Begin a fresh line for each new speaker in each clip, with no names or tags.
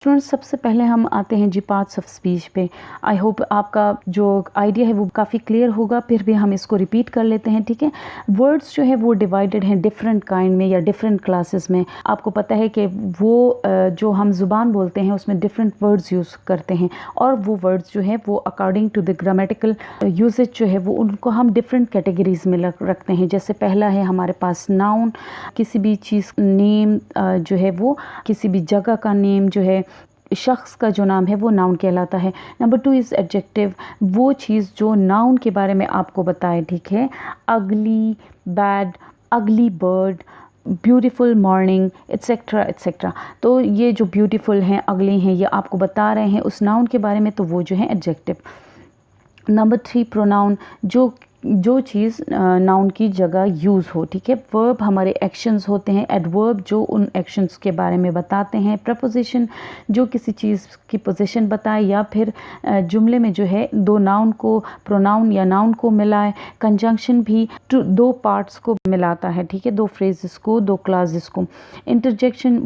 Students, सबसे पहले हम आते हैं जी पार्ट्स ऑफ स्पीच पे। आई होप आपका जो आइडिया है वो काफ़ी क्लियर होगा, फिर भी हम इसको रिपीट कर लेते हैं, ठीक है। वर्ड्स जो है वो डिवाइडेड हैं डिफरेंट काइंड में या डिफरेंट क्लासेस में। आपको पता है कि वो जो हम ज़ुबान बोलते हैं उसमें डिफरेंट वर्ड्स यूज़ करते हैं, और वो वर्ड्स जो है वो according to the grammatical usage जो है वो उनको हम डिफरेंट कैटेगरीज में रखते हैं। जैसे पहला है हमारे पास नाउन, किसी भी चीज़ नेम जो है वो किसी भी जगह का नेम जो है, शख्स का जो नाम है वो नाउन कहलाता है। नंबर 2 इज़ एडजेक्टिव, वो चीज़ जो नाउन के बारे में आपको बताए, ठीक है। अगली, बैड, अगली bird, beautiful morning, etcetera etcetera. तो ये जो ब्यूटीफुल हैं, अगली हैं, ये आपको बता रहे हैं उस नाउन के बारे में, तो वो जो है एडजेक्टिव। नंबर 3 प्रोनाउन, जो चीज़ नाउन की जगह यूज़ हो, ठीक है। वर्ब हमारे एक्शंस होते हैं, एडवर्ब जो उन एक्शंस के बारे में बताते हैं, प्रपोजिशन जो किसी चीज़ की पोजीशन बताए या फिर जुमले में जो है दो नाउन को, प्रोनाउन या नाउन को मिलाए। कंजंक्शन भी दो पार्ट्स को मिलाता है, ठीक है, दो फ्रेजेस को, दो क्लासेस को। इंटरजेक्शन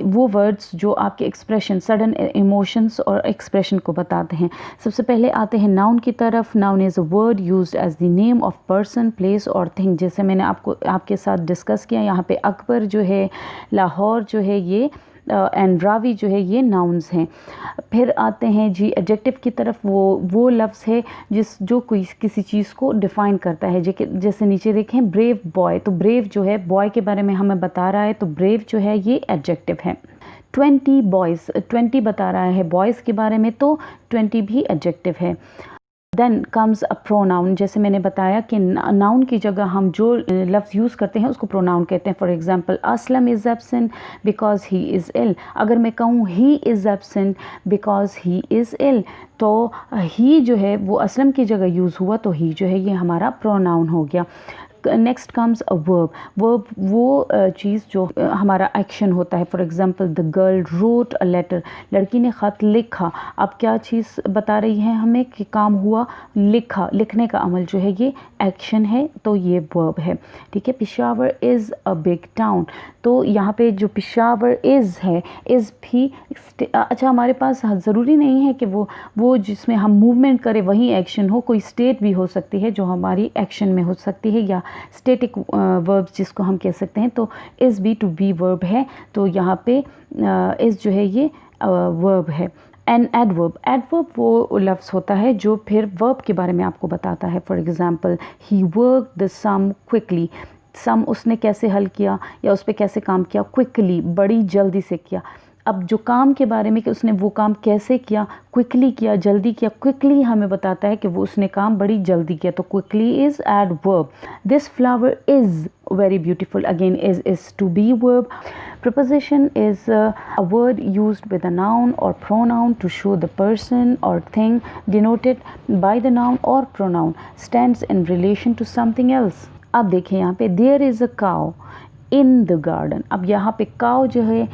वो वर्ड्स जो आपके एक्सप्रेशन, सडन इमोशंस और एक्सप्रेशन को बताते हैं। सबसे पहले आते हैं नाउन की तरफ। Noun is a word used as the name of person, place और थिंग। जैसे मैंने आपके साथ डिस्कस किया, यहाँ पे अकबर जो है, लाहौर जो है, ये एंड रावी जो है, ये नाउन्स हैं। फिर आते हैं जी एडजेक्टिव की तरफ। वो लफ्ज़ है जो कोई किसी चीज़ को डिफ़ाइन करता है। जैसे नीचे देखें ब्रेव बॉय, तो ब्रेव जो है बॉय के बारे में हमें बता रहा है, तो ब्रेव जो है ये एडजेक्टिव है। 20 बॉयज़, 20 बता रहा है बॉयज़ के बारे में, तो 20 भी एडजेक्टिव है। Then comes a pronoun. जैसे मैंने बताया कि नाउन की जगह हम जो लफ्ज़ यूज़ करते हैं उसको प्रोनाउन कहते हैं। For example, Aslam is absent because he is ill. अगर मैं कहूँ he is absent because he is ill, तो ही जो है वो असलम की जगह यूज़ हुआ, तो ही जो है ये हमारा प्रोनाउन हो गया। Next comes a verb. Verb वो चीज़ जो हमारा एक्शन होता है। For example, the girl wrote a letter, लड़की ने ख़त लिखा। अब क्या चीज़ बता रही है हमें कि काम हुआ, लिखा, लिखने का अमल जो है ये एक्शन है, तो ये वर्ब है, ठीक है। Peshawar is a big town, तो यहाँ पे जो पेशावर इज़ है, इज़ भी अच्छा, हमारे पास ज़रूरी नहीं है कि वो जिसमें हम मूवमेंट करें वही एक्शन हो, कोई स्टेट भी हो सकती है जो हमारी एक्शन में हो सकती है, या स्टेटिक वर्ब्स जिसको हम कह सकते हैं। तो is be to be verb है, तो यहाँ पे इज़ जो है ये वर्ब है। एन एडवर्ब, एडवर्ब वो लफ्ज़ होता है जो फिर वर्ब के बारे में आपको बताता है। For example, he work the sum quickly, sum उसने कैसे हल किया या उस पर कैसे काम किया, क्विकली बड़ी जल्दी से किया। अब जो काम के बारे में कि उसने वो काम कैसे किया, क्विकली किया, जल्दी किया, क्विकली हमें बताता है कि वो उसने काम बड़ी जल्दी किया, तो quickly is adverb. This flower is very beautiful, again is to be verb. Preposition is a word used with a noun or pronoun to show the person or thing denoted by the noun or pronoun stands in relation to something else. अब देखिए यहाँ पे there is a cow in the garden। अब यहाँ पे cow जो है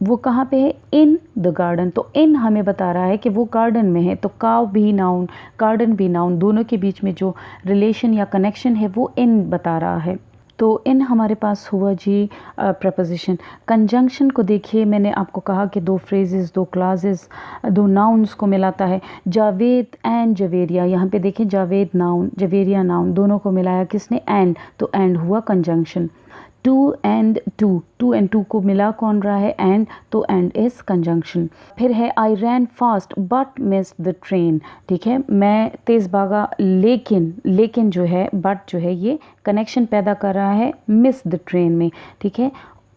वो कहाँ पे है, इन द गार्डन, तो इन हमें बता रहा है कि वो गार्डन में है, तो काव भी नाउन, गार्डन भी नाउन, दोनों के बीच में जो रिलेशन या कनेक्शन है वो इन बता रहा है। तो इन हमारे पास हुआ जी प्रपोजिशन। कंजंक्शन को देखिए, मैंने आपको कहा कि दो फ्रेजेस, दो क्लासेस, दो नाउन्स को मिलाता है। जावेद एंड जवेरिया, यहाँ पे देखिए जावेद नाउन, जवेरिया नाउन, दोनों को मिलाया किसने, एंड, तो एंड हुआ कंजंक्शन। टू एंड टू को मिला कौन रहा है, एंड, तो एंड इज कंजंक्शन। फिर है I ran fast but missed the train, ठीक है, मैं तेज़ भागा लेकिन जो है बट जो है ये कनेक्शन पैदा कर रहा है मिस द ट्रेन में, ठीक है।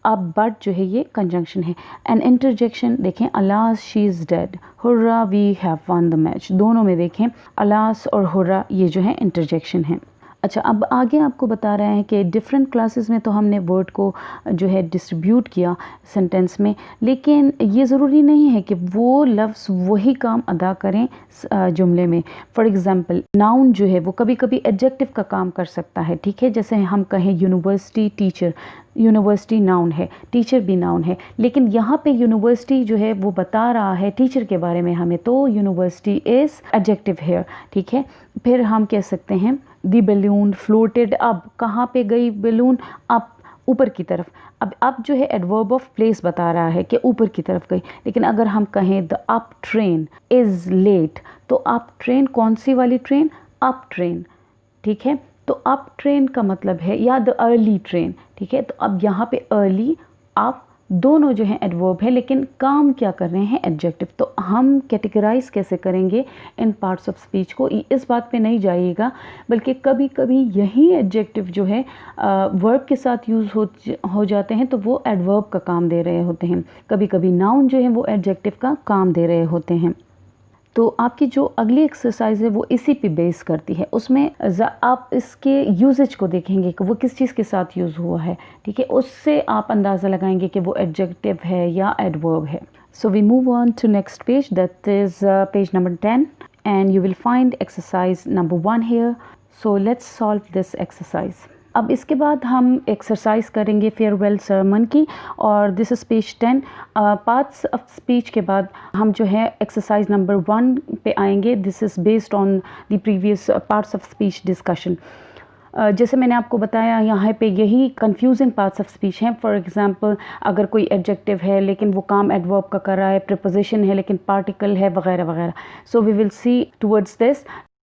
अब बट जो है ये कंजंक्शन है। एन इंटरजेक्शन देखें, alas she is dead, hurrah we have won the match, दोनों में देखें अलास और हुर्रा ये जो है इंटरजेक्शन है। अच्छा, अब आगे आपको बता रहे हैं कि डिफरेंट क्लासेस में तो हमने वर्ड को जो है डिस्ट्रीब्यूट किया सेंटेंस में, लेकिन ये ज़रूरी नहीं है कि वो लफ्ज़ वही काम अदा करें जुमले में। फॉर एग्ज़ाम्पल, नाउन जो है वो कभी कभी एडजेक्टिव का काम कर सकता है, ठीक है। जैसे हम कहें यूनिवर्सिटी टीचर, यूनिवर्सिटी नाउन है, टीचर भी नाउन है, लेकिन यहाँ पे यूनिवर्सिटी जो है वो बता रहा है टीचर के बारे में हमें, तो यूनिवर्सिटी इज़ एडजेक्टिव है, ठीक है। फिर हम कह सकते हैं दी बलून फ्लोटेड, अब कहाँ पे गई बलून, अप, ऊपर की तरफ। अब जो है एडवर्ब ऑफ प्लेस बता रहा है कि ऊपर की तरफ गई, लेकिन अगर हम कहें the up train is late, तो अप ट्रेन कौन सी वाली ट्रेन? अप ट्रेन, ठीक है। तो अप ट्रेन का मतलब है, या द अर्ली ट्रेन, ठीक है। तो अब यहाँ पे अर्ली, अप दोनों जो हैं एडवर्ब है, लेकिन काम क्या कर रहे हैं? एडजेक्टिव। तो हम कैटेगराइज कैसे करेंगे इन पार्ट्स ऑफ स्पीच को, इस बात पे नहीं जाइएगा, बल्कि कभी कभी यही एडजेक्टिव जो है वर्ब के साथ यूज़ हो जाते हैं, तो वो एडवर्ब का काम दे रहे होते हैं। कभी कभी नाउन जो है वो एडजेक्टिव का काम दे रहे होते हैं। तो आपकी जो अगली एक्सरसाइज है वो इसी पे बेस करती है। उसमें आप इसके यूजेज को देखेंगे कि वो किस चीज़ के साथ यूज़ हुआ है, ठीक है। उससे आप अंदाज़ा लगाएंगे कि वो एडजेक्टिव है या एडवर्ब है। So we move on to next page, that is page number 10, and you will find exercise number 1 here. So let's solve this exercise. अब इसके बाद हम एक्सरसाइज करेंगे फेयरवेल सरमन की, और this is page 10। Parts of speech के बाद हम जो है एक्सरसाइज नंबर 1 पे आएंगे। This is based on the previous parts of speech discussion. जैसे मैंने आपको बताया, यहाँ पे यही कंफ्यूजिंग पार्ट्स ऑफ स्पीच हैं। फॉर एग्जांपल, अगर कोई एडजेक्टिव है लेकिन वो काम एडवर्ब का कर रहा है, प्रीपोजिशन है लेकिन पार्टिकल है, वगैरह वगैरह। So we will see towards this.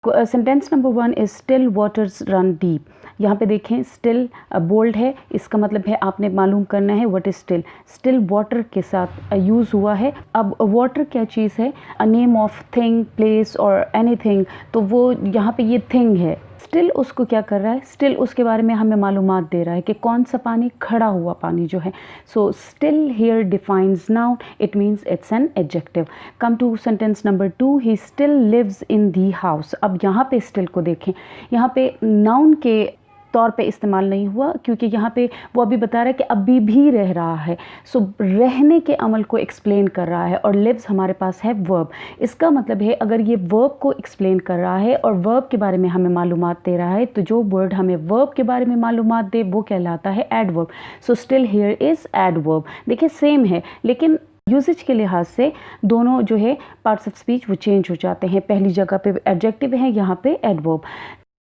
Sentence number 1 is still waters run deep. यहाँ पे देखें, स्टिल बोल्ड है, इसका मतलब है आपने मालूम करना है what is still. Still water के साथ यूज़ हुआ है। अब वाटर क्या चीज़ है? A name of thing, place और एनीथिंग। तो वो यहाँ पे ये थिंग है। स्टिल उसको क्या कर रहा है? स्टिल उसके बारे में हमें मालूमात दे रहा है कि कौन सा पानी, खड़ा हुआ पानी जो है। So still here defines noun, it means it's an adjective. Come to sentence number 2, he still lives in the house. अब यहाँ पे स्टिल को देखें, यहाँ पे नाउन के तौर पे इस्तेमाल नहीं हुआ, क्योंकि यहाँ पे वो अभी बता रहा है कि अभी भी रह रहा है। सो रहने के अमल को एक्सप्लेन कर रहा है, और लिव्स हमारे पास है वर्ब। इसका मतलब है अगर ये वर्ब को एक्सप्लेन कर रहा है और वर्ब के बारे में हमें मालूमात दे रहा है, तो जो वर्ड हमें वर्ब के बारे में मालूमात दे वो कहलाता है adverb. So still here is adverb. देखिए सेम है, लेकिन यूसेज के लिहाज से दोनों जो है पार्ट्स ऑफ स्पीच वो चेंज हो जाते हैं। पहली जगह पे एडजेक्टिव है, यहाँ पे adverb.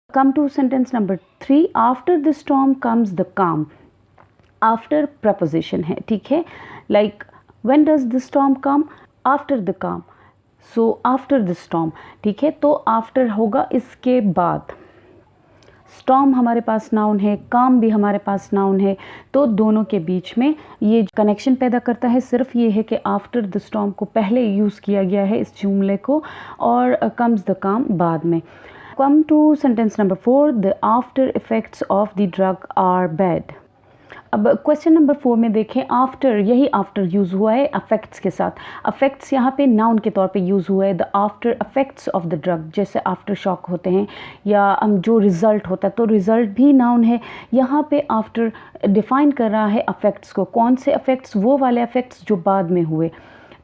Come to sentence number 3, after the storm comes the calm. After preposition है, ठीक है। Like when does the storm come? After the calm. So after the storm, ठीक है। तो after होगा इसके बाद। स्टॉर्म हमारे पास नाउन है, काम भी हमारे पास नाउन है, तो दोनों के बीच में ये कनेक्शन पैदा करता है। सिर्फ ये है कि आफ्टर द स्टॉर्म को पहले यूज़ किया गया है इस जुमले को, और कम्स द काम बाद में। Come to sentence number 4, the after effects of the drug are bad. अब क्वेश्चन नंबर 4 में देखें, आफ्टर, यही आफ्टर यूज़ हुआ है अफेक्ट्स के साथ। अफेक्ट्स यहाँ पे नाउन के तौर पे यूज़ हुआ है। The after effects of the drug, जैसे आफ्टर शॉक होते हैं, या जो रिज़ल्ट होता है, तो रिज़ल्ट भी नाउन है। यहाँ पे आफ्टर डिफ़ाइन कर रहा है अफेक्ट्स को। कौन से अफेक्ट्स? वो वाले अफेक्ट्स जो बाद में हुए,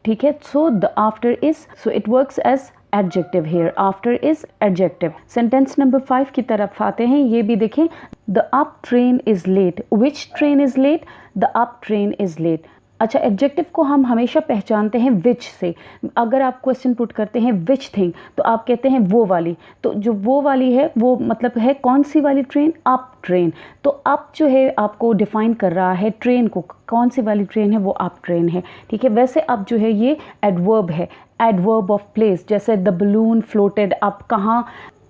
ठीक है। So the after is, so it works as adjective here. After is adjective. Sentence number 5 की तरफ आते हैं। ये भी देखें, the up train is late. Which train is late? The up train is late. अच्छा, एडजेक्टिव को हम हमेशा पहचानते हैं विच से। अगर आप क्वेश्चन पुट करते हैं विच थिंग, तो आप कहते हैं वो वाली। तो जो वो वाली है वो मतलब है कौन सी वाली ट्रेन? Up train. तो अप जो है आपको डिफाइन कर रहा है ट्रेन को, कौन सी वाली ट्रेन है? वो अप ट्रेन है, ठीक है। वैसे अब जो है ये एडवर्ब है, एडवर्ब ऑफ प्लेस। जैसे द बलून फ्लोटेड अप, कहाँ,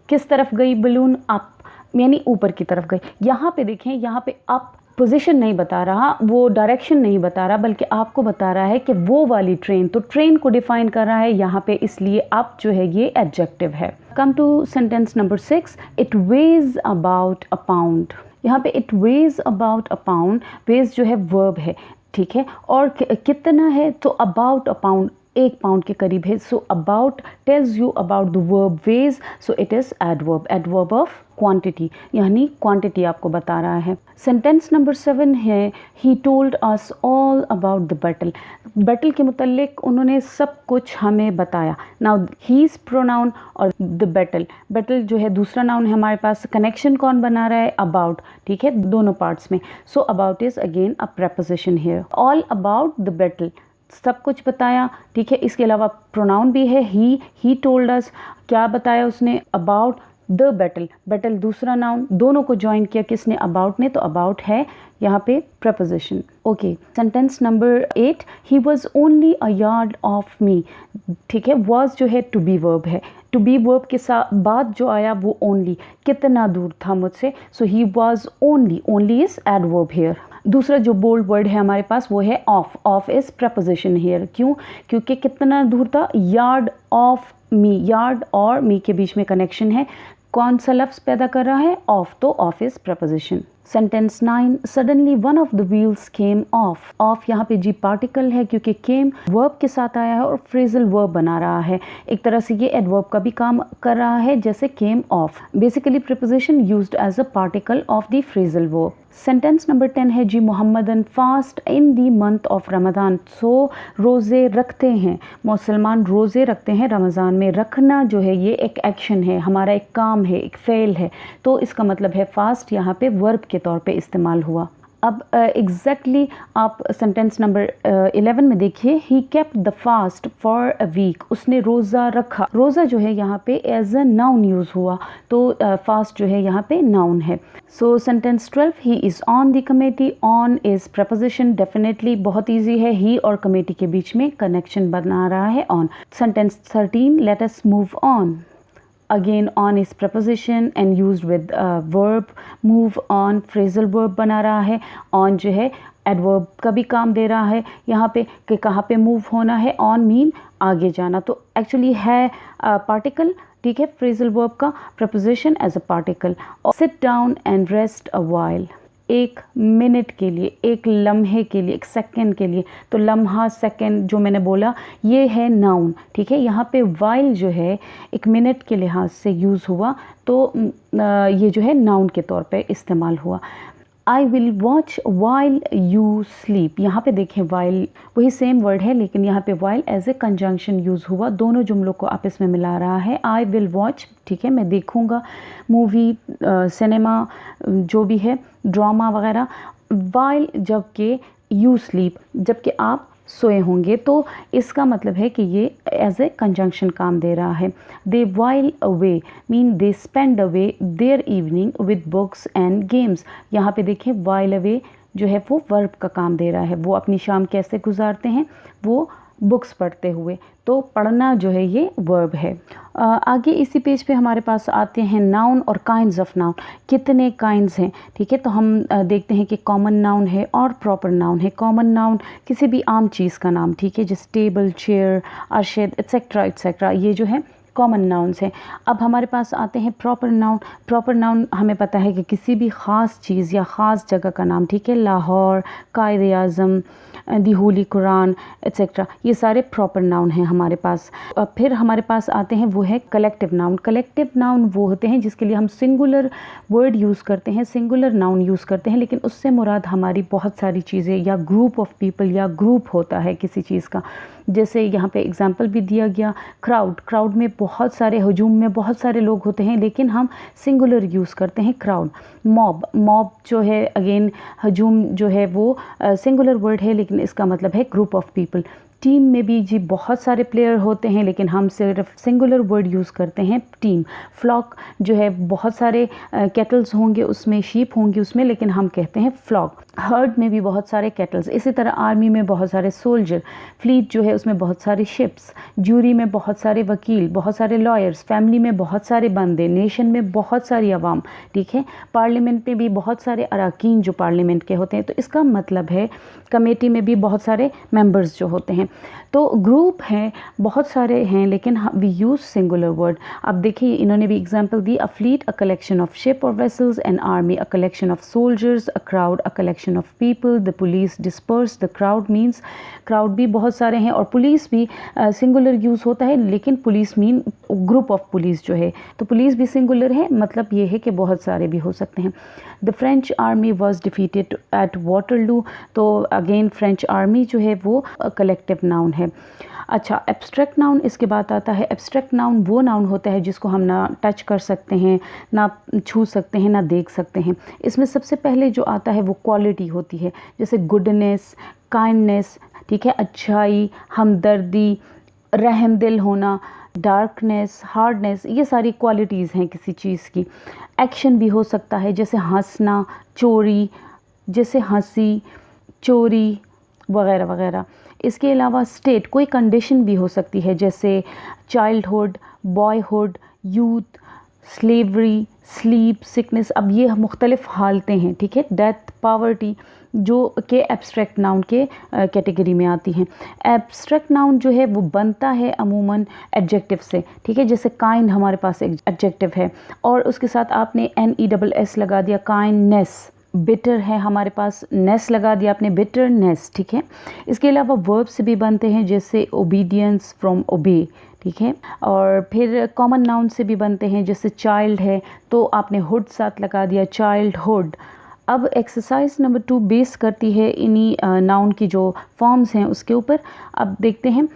किस तरफ गई बलून? अप, यानी ऊपर की तरफ गई। यहाँ पे देखें, यहाँ पे अप पोजीशन नहीं बता रहा, वो डायरेक्शन नहीं बता रहा, बल्कि आपको बता रहा है कि वो वाली ट्रेन, तो ट्रेन को डिफाइन कर रहा है यहाँ पे, इसलिए अप जो है ये एडजेक्टिव है। Come to sentence number 6, it weighs about a pound. यहाँ पे it weighs about a pound, weighs जो है वर्ब है, ठीक है। और कितना है? तो अबाउट अ पाउंड, 1 पाउंड के करीब है। So about tells you about the verb weighs, so it is adverb, adverb of quantity, यानी क्वांटिटी आपको बता रहा है। सेंटेंस नंबर 7 है, he told us all about the battle. Battle के मुतल्लिक उन्होंने सब कुछ हमें बताया। नाउ हीज़ प्रोनाउन और द बैटल, बैटल जो है दूसरा नाउन है हमारे पास। कनेक्शन कौन बना रहा है? अबाउट, ठीक है, दोनों पार्ट्स में। So about is again a preposition here. All about the battle, सब कुछ बताया, ठीक है। इसके अलावा प्रोनाउन भी है ही टोल्ड अस, क्या बताया उसने? अबाउट द बैटल, बैटल दूसरा नाउन, दोनों को ज्वाइन किया किसने, अबाउट ने, तो अबाउट है यहाँ पे preposition. Okay, sentence number 8, he was only a yard of me. ठीक है, वॉज जो है टू बी वर्ब है, टू बी वर्ब के साथ बाद जो आया वो ओनली, कितना दूर था मुझसे, so he was only, only is adverb here. दूसरा जो बोल्ड वर्ड है हमारे पास वो है of, of is preposition here, क्यों, क्योंकि कितना दूर था, यार्ड ऑफ मी, यार्ड और मी के बीच में कनेक्शन है, कौन सा लफ्ज़ पैदा कर रहा है, ऑफ, तो of is preposition. Sentence 9, suddenly one of the wheels came of, of यहाँ पे जी पार्टिकल है क्योंकि केम वर्ब के साथ आया है और फ्रेजल वर्ब बना रहा है, एक तरह से ये एडवर्ब का भी काम कर रहा है जैसे came off, basically preposition used as a particle of the phrasal verb. Sentence number 10 है जी Mohammedan fast in the month of Ramzan, so रोज़े रखते हैं, मुसलमान रोज़े रखते हैं रमज़ान में, रखना जो है ये एक एक्शन है, हमारा एक काम है, एक फ़ेल है, तो इसका मतलब है फास्ट यहाँ पे वर्ब के तौर पे इस्तेमाल हुआ। अब एग्जैक्टली आप सेंटेंस नंबर 11 में देखिए, he kept the fast for a week, उसने रोज़ा रखा, रोज़ा जो है यहाँ पे एज अ नाउन यूज़ हुआ, तो फास्ट जो है यहाँ पे नाउन है। सो sentence 12, he is on the committee, on is preposition, definitely बहुत ईजी है, ही और कमेटी के बीच में कनेक्शन बना रहा है on. Sentence 13, let us move on, again on is preposition and used with verb, move on phrasal verb बना रहा है, on जो है adverb का भी काम दे रहा है यहाँ पे कि कहाँ पे move होना है, on mean आगे जाना, तो actually है particle, ठीक है, phrasal verb का preposition as a particle। sit down and rest a while, एक मिनट के लिए, एक लम्हे के लिए, एक सेकंड के लिए, तो लम्हा सेकंड जो मैंने बोला ये है नाउन, ठीक है, यहाँ पे वाइल जो है एक मिनट के लिहाज से यूज़ हुआ, तो ये जो है नाउन के तौर पे इस्तेमाल हुआ। I will watch while you sleep, यहाँ पे देखें वाइल वही सेम वर्ड है लेकिन यहाँ पे while as a conjunction use हुआ, दोनों जुमलों को आपस में मिला रहा है। आई विल वॉच, ठीक है, मैं देखूँगा, मूवी, सिनेमा जो भी है, ड्रामा वगैरह, वाइल जबकि यू स्लीप, जबकि आप सोए होंगे, तो इसका मतलब है कि ये एज ए कंजंक्शन काम दे रहा है। They while away mean they spend away their evening with books and games, यहाँ पे देखें वाइल अवे जो है वो वर्ब का काम दे रहा है, वो अपनी शाम कैसे गुजारते हैं, वो बुक्स पढ़ते हुए, तो पढ़ना जो है ये वर्ब है। आगे इसी पेज पे हमारे पास आते हैं नाउन और काइंड्स ऑफ नाउन, कितने काइंड्स हैं, ठीक है, तो हम देखते हैं कि कॉमन नाउन है और प्रॉपर नाउन है। कॉमन नाउन किसी भी आम चीज़ का नाम, ठीक है, जैसे table, chair, Arshad etcetera etcetera, ये जो है कॉमन नाउन्स हैं। अब हमारे पास आते हैं प्रॉपर नाउन। प्रॉपर नाउन हमें पता है कि किसी भी ख़ास चीज़ या ख़ास जगह का नाम, ठीक है, लाहौर, कायद आज़म, दी होली कुरान एट्सेट्रा, ये सारे प्रॉपर नाउन हैं हमारे पास। फिर हमारे पास आते हैं वो है कलेक्टिव नाउन। कलेक्टिव नाउन वो होते हैं जिसके लिए हम सिंगुलर वर्ड यूज़ करते हैं, सिंगुलर नाउन यूज़ करते हैं, लेकिन उससे मुराद हमारी बहुत सारी चीज़ें या ग्रुप ऑफ पीपल या ग्रुप होता है किसी चीज़ का। जैसे यहाँ पे एग्जांपल भी दिया गया, क्राउड, क्राउड में बहुत सारे, हजूम में बहुत सारे लोग होते हैं लेकिन हम सिंगुलर यूज़ करते हैं क्राउड। मॉब, मॉब जो है अगेन हजूम जो है वो सिंगुलर वर्ड है लेकिन इसका मतलब है ग्रुप ऑफ पीपल। टीम में भी जी बहुत सारे प्लेयर होते हैं लेकिन हम सिर्फ सिंगुलर वर्ड यूज़ करते हैं टीम। फ्लॉक जो है बहुत सारे कैटल्स होंगे उसमें, शीप होंगी उसमें, लेकिन हम कहते हैं फ्लॉक। हर्ड में भी बहुत सारे कैटल्स, इसी तरह आर्मी में बहुत सारे सोल्जर, फ्लीट जो है उसमें बहुत सारे शिप्स, ज्यूरी में बहुत सारे वकील, बहुत सारे लॉयर्स, फैमिली में बहुत सारे बंदे, नेशन में बहुत सारी आवाम, ठीक है, पार्लियामेंट में भी बहुत सारे अरकान जो पार्लियामेंट के होते हैं, तो इसका मतलब है कमेटी में भी बहुत सारे मेंबर्स जो होते हैं। तो ग्रुप हैं, बहुत सारे हैं लेकिन वी यूज़ सिंगुलर वर्ड। अब देखिए इन्होंने भी एग्जांपल दी, a fleet a collection of ship और vessels, an army a collection of soldiers, a crowd a collection of people, the police disperse the crowd means, crowd भी बहुत सारे हैं और पुलिस भी सिंगुलर यूज़ होता है लेकिन police mean group of police जो है, तो पुलिस भी सिंगुलर है, मतलब ये है कि बहुत सारे भी हो सकते हैं। The French army was defeated at Waterloo, तो अगेन फ्रेंच आर्मी जो है वो कलेक्टिव नाउन है। अच्छा, एब्स्ट्रैक्ट नाउन इसके बाद आता है। एब्स्ट्रैक्ट नाउन वो नाउन होता है जिसको हम ना टच कर सकते हैं, ना छू सकते हैं, ना देख सकते हैं। इसमें सबसे पहले जो आता है वो क्वालिटी होती है, जैसे गुडनेस, काइंडनेस, ठीक है, अच्छाई, हमदर्दी, रहमदिल होना, डार्कनेस, हार्डनेस, ये सारी क्वालिटीज़ हैं किसी चीज़ की। एक्शन भी हो सकता है, जैसे हंसना, चोरी, जैसे हंसी, चोरी वगैरह वगैरह। इसके अलावा स्टेट, कोई कंडीशन भी हो सकती है, जैसे childhood, boyhood, youth, slavery, sleep, sickness. अब ये मुख्तलिफ़ हालतें हैं, ठीक है। डेथ, पावर्टी, जो के एब्स्ट्रैक्ट नाउन के कैटेगरी में आती हैं। एब्स्ट्रैक्ट नाउन जो है वो बनता है अमूमन एडजेक्टिव से, ठीक है। जैसे काइंड हमारे पास एक एडजेक्टिव है और उसके साथ आपने NESS लगा दिया, काइंडनेस। बिटर है हमारे पास, नेस लगा दिया आपने, बिटरनेस, ठीक है। इसके अलावा वर्ब से भी बनते हैं, जैसे ओबीडियंस, फ्रॉम ओबे, ठीक है। और फिर कॉमन नाउन से भी बनते हैं, जैसे चाइल्ड है तो आपने हुड साथ लगा दिया, चाइल्डहुड। अब एक्सरसाइज नंबर 2 बेस करती है इन्हीं नाउन की जो फॉर्म्स हैं उसके ऊपर। अब देखते हैं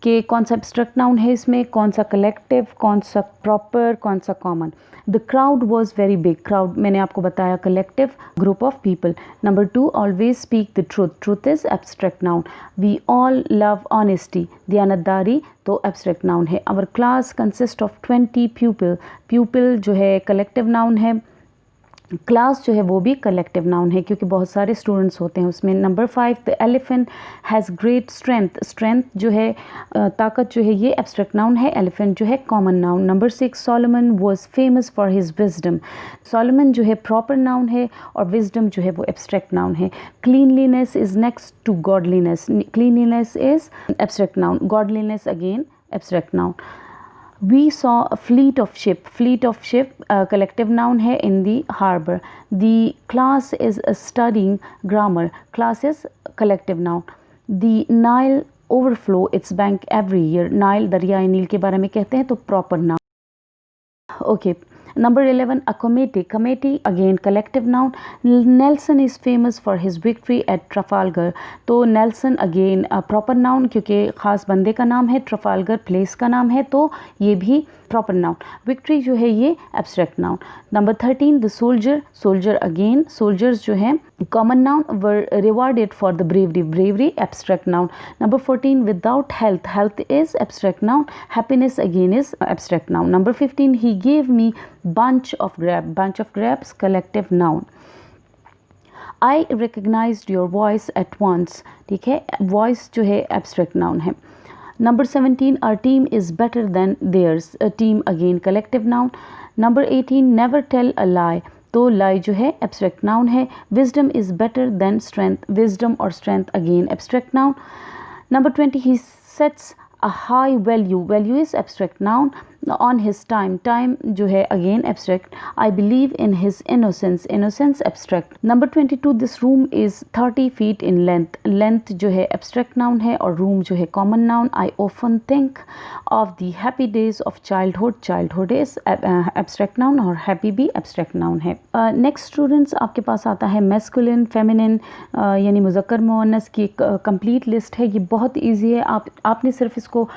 कि कौन सा एब्स्ट्रैक्ट नाउन है इसमें, कौन सा कलेक्टिव, कौन सा प्रॉपर, कौन सा common. The crowd was very big, crowd मैंने आपको बताया collective, group of people. Number 2, always speak the truth, truth is abstract noun. We all love honesty, दयानतदारी तो एब्स्ट्रैक्ट नाउन है। Our class consist of 20 pupil, pupil जो है collective noun है, class जो है वो भी कलेक्टिव नाउन है क्योंकि बहुत सारे स्टूडेंट्स होते हैं उसमें। Number 5, the elephant has great strength, strength जो है ताकत जो है ये एब्स्ट्रैक्ट नाउन है, एलिफेंट जो है common noun. Number 6, Solomon was famous for his wisdom, Solomon जो है प्रॉपर नाउन है और विजडम जो है वो एब्स्ट्रैक्ट नाउन है। Cleanliness is next to godliness, cleanliness is abstract noun, godliness again abstract noun. We saw a fleet of ship collective noun है in the harbor. The class is studying grammar, class is collective noun. The Nile overflow its bank every year, Nile दरियाए नील के बारे में कहते हैं तो proper noun. Okay. Number 11, a committee again collective noun. Nelson is famous for his victory at Trafalgar, तो Nelson again proper noun क्योंकि ख़ास बंदे का नाम है, Trafalgar प्लेस का नाम है तो ये भी proper noun। victory जो है ये abstract noun। Number 13, the soldier again, soldiers जो है common noun, were rewarded for the bravery abstract noun। Number 14, without health is abstract noun, happiness again is abstract noun। Number 15, he gave me bunch of grapes collective noun। I recognized your voice at once, ठीक है, voice जो है abstract noun है। Number 17, our team is better than theirs, a team again collective noun। Number 18, never tell a lie, तो lie जो है abstract noun है। Wisdom is better than strength, wisdom और strength again abstract noun। Number 20, he sets a high value is abstract noun on his time जो है again abstract। I believe in his innocence abstract। Number 22, this room is 30 feet in length जो है abstract noun है और room जो है common noun। I often think of the happy days of childhood is abstract noun और happy भी abstract noun है। Next students, आपके पास आता है masculine, feminine यानी मुज़क्कर मुअन्नस की एक complete list है। ये बहुत easy है, आपने सिर्फ इसको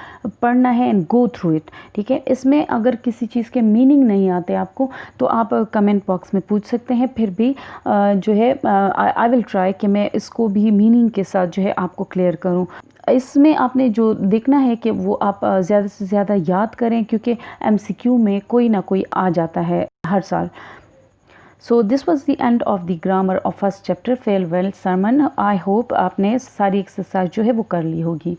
पढ़ना है and go through it, ठीक है। इसमें अगर किसी चीज़ के मीनिंग नहीं आते आपको तो आप कमेंट बॉक्स में पूछ सकते हैं, फिर भी जो है आई विल ट्राई कि मैं इसको भी मीनिंग के साथ जो है आपको क्लियर करूं। इसमें आपने जो देखना है कि वो आप ज़्यादा से ज़्यादा याद करें क्योंकि MCQ में कोई ना कोई आ जाता है हर साल। So this was the end of the grammar of first chapter farewell sermon. I hope आपने सारी एक्सरसाइज जो है वो कर ली होगी।